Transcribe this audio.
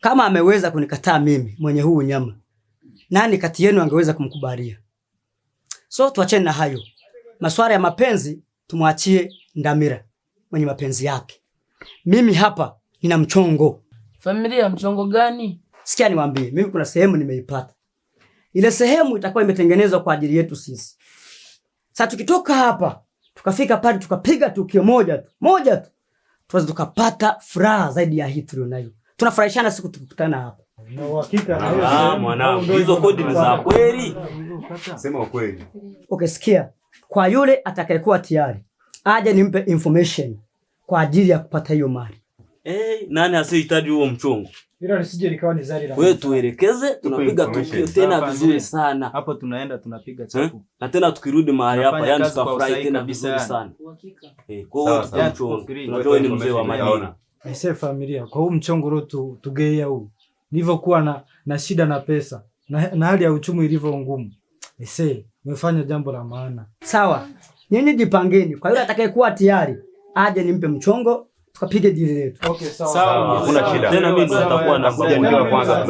Kama ameweza kunikataa mimi mwenye huu nyama, nani kati yenu angeweza kumkubalia? So tuachane na hayo. Masuala ya mapenzi tumwachie Ndamira mwenye mapenzi yake. Mimi hapa nina mchongo. Familia, mchongo gani? Sikia niwaambie, mimi kuna sehemu nimeipata. Ile sehemu itakuwa imetengenezwa kwa ajili yetu sisi. Sasa tukitoka hapa, tukafika pale tukapiga tukio moja tu. Tuweze tukapata furaha zaidi ya hii tulionayo. Tunafurahishana siku tukikutana hapa. Na uhakika mwanangu, hizo kodi ni za kweli. Sema ukweli. Okay, sikia. Kwa yule atakayekuwa tayari, aje nimpe information kwa ajili ya kupata hiyo mali. Nani asihitaji huo mchongo? Ila lisije likawa ni zari la. Wewe tuelekeze, tunapiga tukio tena vizuri sana. Hapo tunaenda tunapiga chapu. Na tena tukirudi mahali hapa, yani tutafurahi tena vizuri sana. Uhakika. Kwa hiyo tutamchongo. Tunajua ni mzee wa madini. Aisee familia, kwa huu mchongo leo tugeia huu. Nilivyokuwa na shida na pesa na hali ya uchumi ilivyo ngumu. Aisee, umefanya jambo la maana. Sawa. Nyinyi jipangeni. Kwa yule atakayekuwa tayari, aje nimpe mchongo, tukapige dili letu. Okay, sawa. Sawa. Hakuna shida. Tena mimi ndo nitakuwa na kwanza.